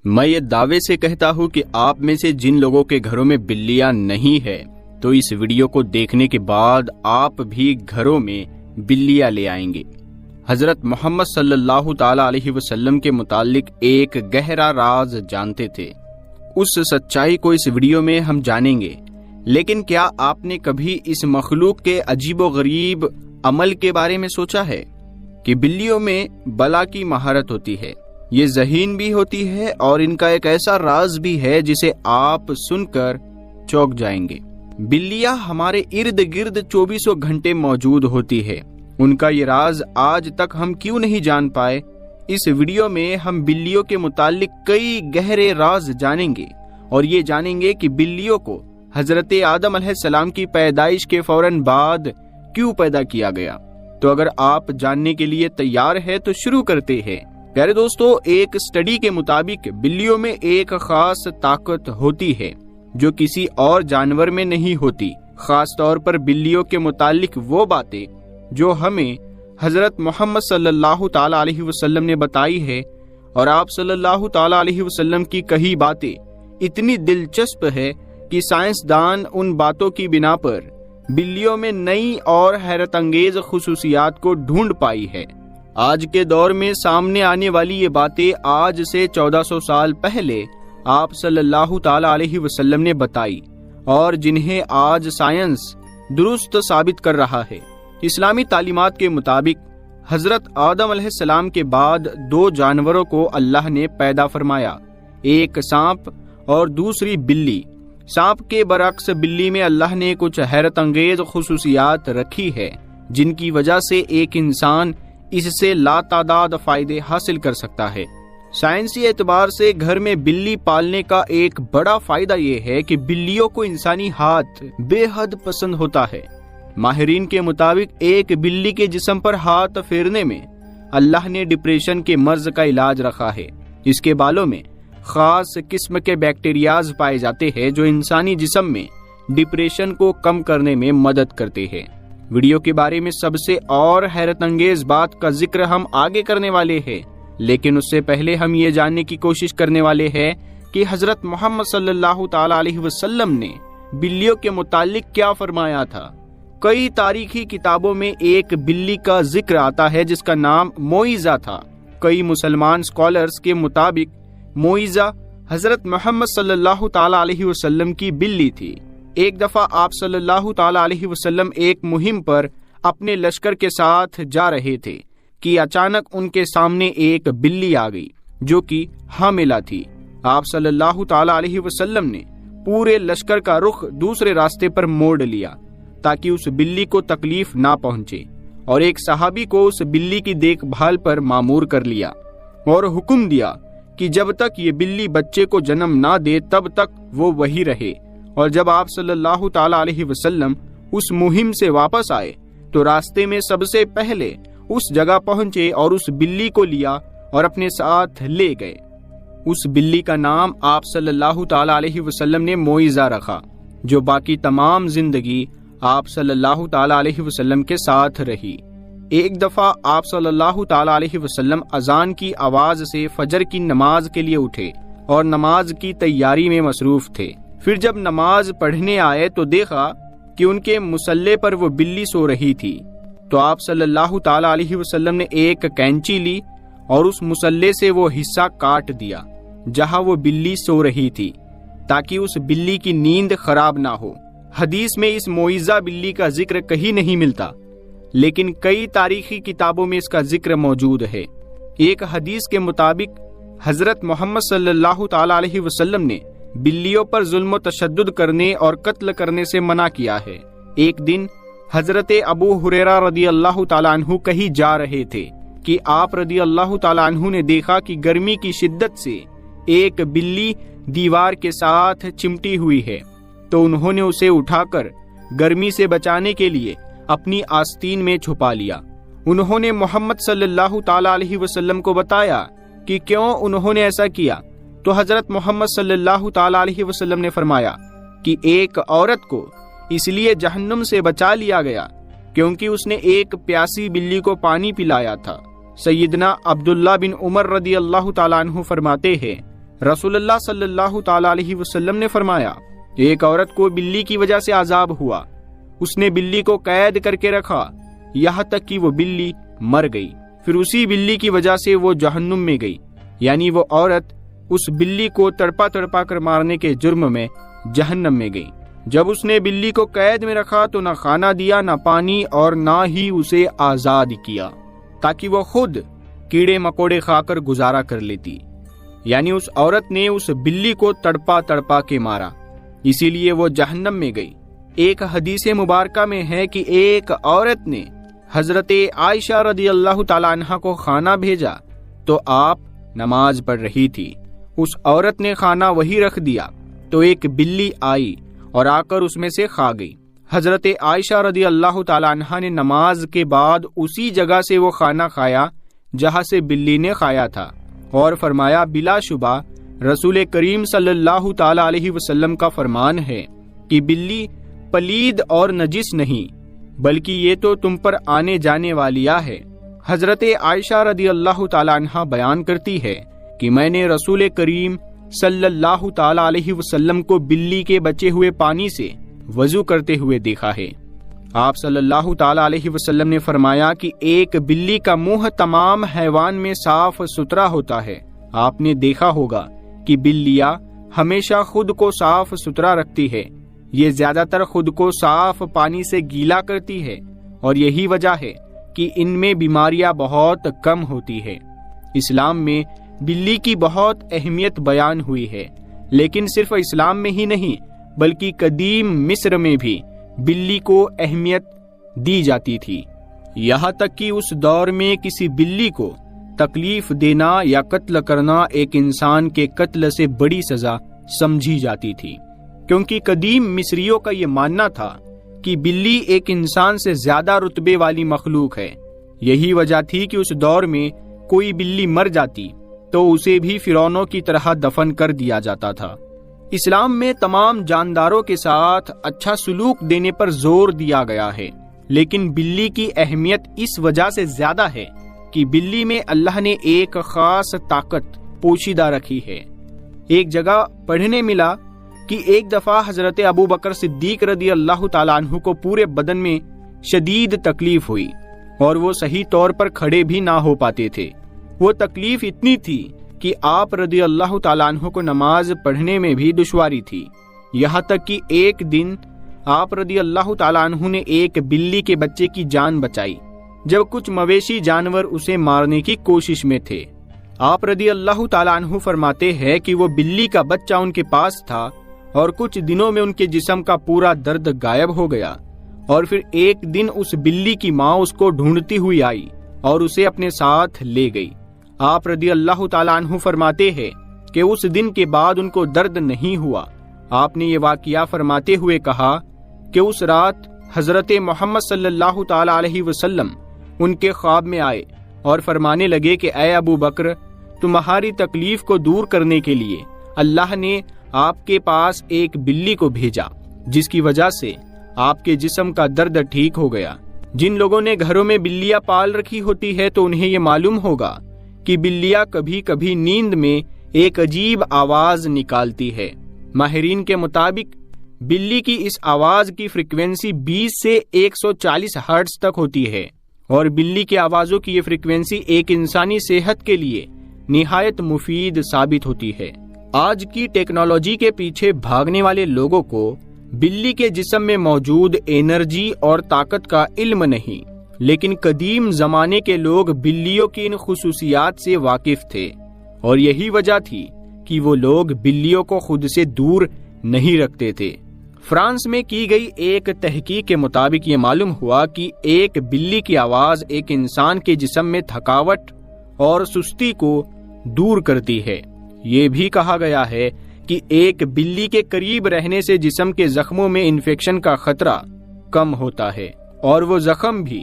میں یہ دعوے سے کہتا ہوں کہ آپ میں سے جن لوگوں کے گھروں میں بلیاں نہیں ہے تو اس ویڈیو کو دیکھنے کے بعد آپ بھی گھروں میں بلیاں لے آئیں گے۔ حضرت محمد صلی اللہ تعالی علیہ وسلم کے متعلق ایک گہرا راز جانتے تھے، اس سچائی کو اس ویڈیو میں ہم جانیں گے۔ لیکن کیا آپ نے کبھی اس مخلوق کے عجیب و غریب عمل کے بارے میں سوچا ہے کہ بلیوں میں بلا کی مہارت ہوتی ہے، یہ ذہین بھی ہوتی ہے اور ان کا ایک ایسا راز بھی ہے جسے آپ سن کر چونک جائیں گے۔ بلیاں ہمارے ارد گرد 24 گھنٹے موجود ہوتی ہے، ان کا یہ راز آج تک ہم کیوں نہیں جان پائے؟ اس ویڈیو میں ہم بلیوں کے متعلق کئی گہرے راز جانیں گے اور یہ جانیں گے کہ بلیوں کو حضرت آدم علیہ السلام کی پیدائش کے فوراً بعد کیوں پیدا کیا گیا۔ تو اگر آپ جاننے کے لیے تیار ہے تو شروع کرتے ہیں۔ پیارے دوستو، ایک اسٹڈی کے مطابق بلیوں میں ایک خاص طاقت ہوتی ہے جو کسی اور جانور میں نہیں ہوتی، خاص طور پر بلیوں کے متعلق وہ باتیں جو ہمیں حضرت محمد صلی اللہ تعالی علیہ وسلم نے بتائی ہے، اور آپ صلی اللہ تعالی علیہ وسلم کی کہی باتیں اتنی دلچسپ ہے کہ سائنسدان ان باتوں کی بنا پر بلیوں میں نئی اور حیرت انگیز خصوصیات کو ڈھونڈ پائی ہے۔ آج کے دور میں سامنے آنے والی یہ باتیں آج سے 1400 سال پہلے آپ صلی اللہ تعالی علیہ وسلم نے بتائی اور جنہیں آج سائنس درست ثابت کر رہا ہے۔ اسلامی تعلیمات کے مطابق حضرت آدم علیہ السلام کے بعد 2 جانوروں کو اللہ نے پیدا فرمایا، ایک سانپ اور دوسری بلی۔ سانپ کے برعکس بلی میں اللہ نے کچھ حیرت انگیز خصوصیات رکھی ہے جن کی وجہ سے ایک انسان اس سے لاتعداد فائدے حاصل کر سکتا ہے۔ سائنسی اعتبار سے گھر میں بلی پالنے کا ایک بڑا فائدہ یہ ہے کہ بلیوں کو انسانی ہاتھ بے حد پسند ہوتا ہے۔ ماہرین کے مطابق ایک بلی کے جسم پر ہاتھ پھیرنے میں اللہ نے ڈپریشن کے مرض کا علاج رکھا ہے۔ اس کے بالوں میں خاص قسم کے بیکٹیریاز پائے جاتے ہیں جو انسانی جسم میں ڈپریشن کو کم کرنے میں مدد کرتے ہیں۔ ویڈیو کے بارے میں سب سے اور حیرت انگیز بات کا ذکر ہم آگے کرنے والے ہیں، لیکن اس سے پہلے ہم یہ جاننے کی کوشش کرنے والے ہیں کہ حضرت محمد صلی اللہ تعالی علیہ وسلم نے بلیوں کے متعلق کیا فرمایا تھا۔ کئی تاریخی کتابوں میں ایک بلی کا ذکر آتا ہے جس کا نام موئزہ تھا۔ کئی مسلمان اسکالرز کے مطابق موئزہ حضرت محمد صلی اللہ تعالی علیہ وسلم کی بلی تھی۔ ایک دفعہ آپ صلی اللہ تعالی علیہ وسلم ایک مہم پر اپنے لشکر کے ساتھ جا رہے تھے کہ اچانک ان کے سامنے ایک بلی آ گئی جو کہ حاملہ تھی۔ آپ صلی اللہ تعالی علیہ وسلم نے پورے لشکر کا رخ دوسرے راستے پر موڑ لیا تاکہ اس بلی کو تکلیف نہ پہنچے، اور ایک صحابی کو اس بلی کی دیکھ بھال پر مامور کر لیا اور حکم دیا کہ جب تک یہ بلی بچے کو جنم نہ دے تب تک وہ وہی رہے۔ اور جب آپ صلی اللہ تعالی علیہ وسلم اس مہم سے واپس آئے تو راستے میں سب سے پہلے اس جگہ پہنچے اور اس بلی کو لیا اور اپنے ساتھ لے گئے۔ اس بلی کا نام آپ صلی اللہ تعالی علیہ وسلم نے موئزہ رکھا، جو باقی تمام زندگی آپ صلی اللہ تعالی علیہ وسلم کے ساتھ رہی۔ ایک دفعہ آپ صلی اللہ تعالی علیہ وسلم اذان کی آواز سے فجر کی نماز کے لیے اٹھے اور نماز کی تیاری میں مصروف تھے۔ پھر جب نماز پڑھنے آئے تو دیکھا کہ ان کے مصلے پر وہ بلی سو رہی تھی، تو آپ صلی اللہ تعالی علیہ وسلم نے ایک کینچی لی اور اس مصلے سے وہ حصہ کاٹ دیا جہاں وہ بلی سو رہی تھی تاکہ اس بلی کی نیند خراب نہ ہو۔ حدیث میں اس موئزہ بلی کا ذکر کہیں نہیں ملتا، لیکن کئی تاریخی کتابوں میں اس کا ذکر موجود ہے۔ ایک حدیث کے مطابق حضرت محمد صلی اللہ تعالی علیہ وسلم نے بلیوں پر ظلم و تشدد کرنے اور قتل کرنے سے منع کیا ہے۔ ایک دن حضرت ابو ہریرہ رضی اللہ تعالیٰ عنہ کہیں جا رہے تھے کہ آپ رضی اللہ تعالیٰ عنہ نے دیکھا کہ گرمی کی شدت سے ایک بلی دیوار کے ساتھ چمٹی ہوئی ہے، تو انہوں نے اسے اٹھا کر گرمی سے بچانے کے لیے اپنی آستین میں چھپا لیا۔ انہوں نے محمد صلی اللہ تعالی علیہ وسلم کو بتایا کہ کیوں انہوں نے ایسا کیا، تو حضرت محمد صلی اللہ تعالی علیہ وسلم نے فرمایا کہ ایک عورت کو اس لیے جہنم سے بچا لیا گیا کیونکہ اس نے ایک پیاسی بلی کو پانی پلایا تھا۔ سیدنا عبداللہ بن عمر رضی اللہ تعالیٰ عنہ فرماتے ہیں، رسول اللہ صلی اللہ تعالیٰ علیہ وسلم نے فرمایا، ایک عورت کو بلی کی وجہ سے عذاب ہوا، اس نے بلی کو قید کر کے رکھا یہاں تک کہ وہ بلی مر گئی، پھر اسی بلی کی وجہ سے وہ جہنم میں گئی، یعنی وہ عورت اس بلی کو تڑپا تڑپا کر مارنے کے جرم میں جہنم میں گئی۔ جب اس نے بلی کو قید میں رکھا تو نہ کھانا دیا، نہ پانی، اور نہ ہی اسے آزاد کیا تاکہ وہ خود کیڑے مکوڑے کھا کر گزارا کر لیتی، یعنی اس عورت نے اس بلی کو تڑپا تڑپا کے مارا، اسی لیے وہ جہنم میں گئی۔ ایک حدیث مبارکہ میں ہے کہ ایک عورت نے حضرت عائشہ رضی اللہ تعالیٰ عنہ کو کھانا بھیجا تو آپ نماز پڑھ رہی تھی، اس عورت نے کھانا وہی رکھ دیا تو ایک بلی آئی اور آ کر اس میں سے کھا گئی۔ حضرت عائشہ رضی اللہ تعالیٰ عنہ نے نماز کے بعد اسی جگہ سے وہ کھانا کھایا جہاں سے بلی نے کھایا تھا، اور فرمایا، بلا شبہ رسول کریم صلی اللہ تعالیٰ علیہ وسلم کا فرمان ہے کہ بلی پلید اور نجس نہیں بلکہ یہ تو تم پر آنے جانے والیہ ہے۔ حضرت عائشہ رضی اللہ تعالیٰ عنہ بیان کرتی ہے کہ میں نے رسول کریم صلی اللہ تعالیٰ علیہ وسلم کو بلی کے بچے ہوئے پانی سے وضو کرتے ہوئے دیکھا ہے۔ آپ صلی اللہ تعالیٰ علیہ وسلم نے فرمایا کہ ایک بلی کا منہ تمام حیوان میں صاف ستھرا ہوتا ہے۔ آپ نے دیکھا ہوگا کہ بلیاں ہمیشہ خود کو صاف ستھرا رکھتی ہے، یہ زیادہ تر خود کو صاف پانی سے گیلا کرتی ہے، اور یہی وجہ ہے کہ ان میں بیماریاں بہت کم ہوتی ہے۔ اسلام میں بلی کی بہت اہمیت بیان ہوئی ہے، لیکن صرف اسلام میں ہی نہیں بلکہ قدیم مصر میں بھی بلی کو اہمیت دی جاتی تھی، یہاں تک کہ اس دور میں کسی بلی کو تکلیف دینا یا قتل کرنا ایک انسان کے قتل سے بڑی سزا سمجھی جاتی تھی، کیونکہ قدیم مصریوں کا یہ ماننا تھا کہ بلی ایک انسان سے زیادہ رتبے والی مخلوق ہے۔ یہی وجہ تھی کہ اس دور میں کوئی بلی مر جاتی تو اسے بھی فرعونوں کی طرح دفن کر دیا جاتا تھا۔ اسلام میں تمام جانداروں کے ساتھ اچھا سلوک دینے پر زور دیا گیا ہے، لیکن بلی کی اہمیت اس وجہ سے زیادہ ہے کہ بلی میں اللہ نے ایک خاص طاقت پوشیدہ رکھی ہے۔ ایک جگہ پڑھنے ملا کہ ایک دفعہ حضرت ابو بکر صدیق رضی اللہ تعالیٰ عنہ کو پورے بدن میں شدید تکلیف ہوئی اور وہ صحیح طور پر کھڑے بھی نہ ہو پاتے تھے۔ وہ تکلیف اتنی تھی کہ آپ رضی اللہ تعالیٰ عنہ کو نماز پڑھنے میں بھی دشواری تھی، یہاں تک کہ ایک دن آپ رضی اللہ تعالیٰ عنہ نے ایک بلی کے بچے کی جان بچائی جب کچھ مویشی جانور اسے مارنے کی کوشش میں تھے۔ آپ رضی اللہ تعالیٰ عنہ فرماتے ہیں کہ وہ بلی کا بچہ ان کے پاس تھا اور کچھ دنوں میں ان کے جسم کا پورا درد غائب ہو گیا، اور پھر ایک دن اس بلی کی ماں اس کو ڈھونڈتی ہوئی آئی اور اسے اپنے ساتھ لے گئی۔ آپ رضی اللہ تعالیٰ عنہ فرماتے ہیں کہ اس دن کے بعد ان کو درد نہیں ہوا۔ آپ نے یہ واقعہ فرماتے ہوئے کہا کہ اس رات حضرت محمد صلی اللہ تعالیٰ علیہ وسلم ان کے خواب میں آئے اور فرمانے لگے کہ اے ابو بکر، تمہاری تکلیف کو دور کرنے کے لیے اللہ نے آپ کے پاس ایک بلی کو بھیجا، جس کی وجہ سے آپ کے جسم کا درد ٹھیک ہو گیا۔ جن لوگوں نے گھروں میں بلیاں پال رکھی ہوتی ہے تو انہیں یہ معلوم ہوگا کہ بلیاں کبھی کبھی نیند میں ایک عجیب آواز نکالتی ہے۔ ماہرین کے مطابق بلی کی اس آواز کی فریکوینسی 20 سے 140 ہرٹز تک ہوتی ہے، اور بلی کی آوازوں کی یہ فریکوینسی ایک انسانی صحت کے لیے نہایت مفید ثابت ہوتی ہے۔ آج کی ٹیکنالوجی کے پیچھے بھاگنے والے لوگوں کو بلی کے جسم میں موجود انرجی اور طاقت کا علم نہیں، لیکن قدیم زمانے کے لوگ بلیوں کی ان خصوصیات سے واقف تھے، اور یہی وجہ تھی کہ وہ لوگ بلیوں کو خود سے دور نہیں رکھتے تھے۔ فرانس میں کی گئی ایک تحقیق کے مطابق یہ معلوم ہوا کہ ایک بلی کی آواز ایک انسان کے جسم میں تھکاوٹ اور سستی کو دور کرتی ہے۔ یہ بھی کہا گیا ہے کہ ایک بلی کے قریب رہنے سے جسم کے زخموں میں انفیکشن کا خطرہ کم ہوتا ہے اور وہ زخم بھی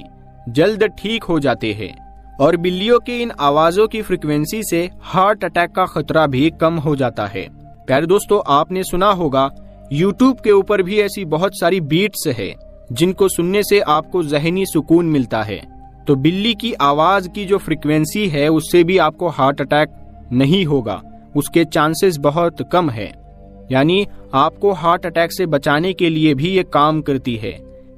جلد ٹھیک ہو جاتے ہیں، اور بلیوں کی ان آوازوں کی فریکوینسی سے ہارٹ اٹیک کا خطرہ بھی کم ہو جاتا ہے۔ پیارے دوستو، آپ نے سنا ہوگا یوٹیوب کے اوپر بھی ایسی بہت ساری بیٹس ہے جن کو سننے سے آپ کو ذہنی سکون ملتا ہے، تو بلی کی آواز کی جو فریکوینسی ہے اس سے بھی آپ کو ہارٹ اٹیک نہیں ہوگا، اس کے چانسز بہت کم ہے، یعنی آپ کو ہارٹ اٹیک سے بچانے کے لیے بھی یہ کام کرتی ہے۔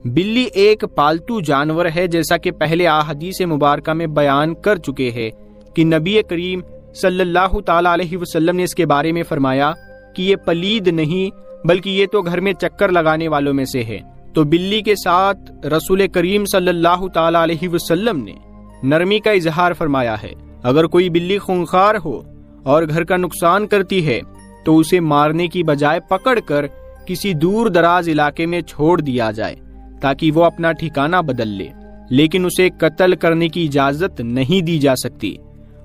بلی ایک پالتو جانور ہے، جیسا کہ پہلے احادیث مبارکہ میں بیان کر چکے ہیں کہ نبی کریم صلی اللہ تعالی علیہ وسلم نے اس کے بارے میں فرمایا کہ یہ پلید نہیں بلکہ یہ تو گھر میں چکر لگانے والوں میں سے ہے۔ تو بلی کے ساتھ رسول کریم صلی اللہ تعالی علیہ وسلم نے نرمی کا اظہار فرمایا ہے۔ اگر کوئی بلی خونخوار ہو اور گھر کا نقصان کرتی ہے تو اسے مارنے کی بجائے پکڑ کر کسی دور دراز علاقے میں چھوڑ دیا جائے تاکہ وہ اپنا ٹھکانہ بدل لے، لیکن اسے قتل کرنے کی اجازت نہیں دی جا سکتی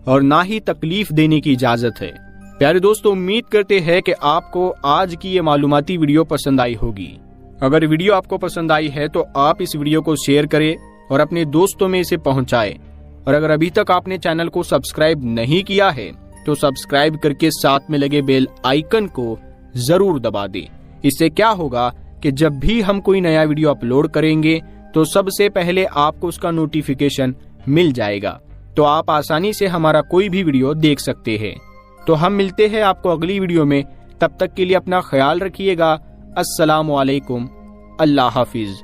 اور نہ ہی تکلیف دینے کی اجازت ہے۔ پیارے دوستو، امید کرتے ہیں کہ آپ کو آج کی یہ معلوماتی ویڈیو پسند آئی ہوگی۔ اگر ویڈیو آپ کو پسند آئی ہے تو آپ اس ویڈیو کو شیئر کریں اور اپنے دوستوں میں اسے پہنچائیں، اور اگر ابھی تک آپ نے چینل کو سبسکرائب نہیں کیا ہے تو سبسکرائب کر کے ساتھ میں لگے بیل آئیکن کو ضرور دبا دیں۔ اس سے کیا ہوگا کہ جب بھی ہم کوئی نیا ویڈیو اپلوڈ کریں گے تو سب سے پہلے آپ کو اس کا نوٹیفیکیشن مل جائے گا، تو آپ آسانی سے ہمارا کوئی بھی ویڈیو دیکھ سکتے ہیں۔ تو ہم ملتے ہیں آپ کو اگلی ویڈیو میں، تب تک کے لیے اپنا خیال رکھیے گا۔ السلام علیکم، اللہ حافظ۔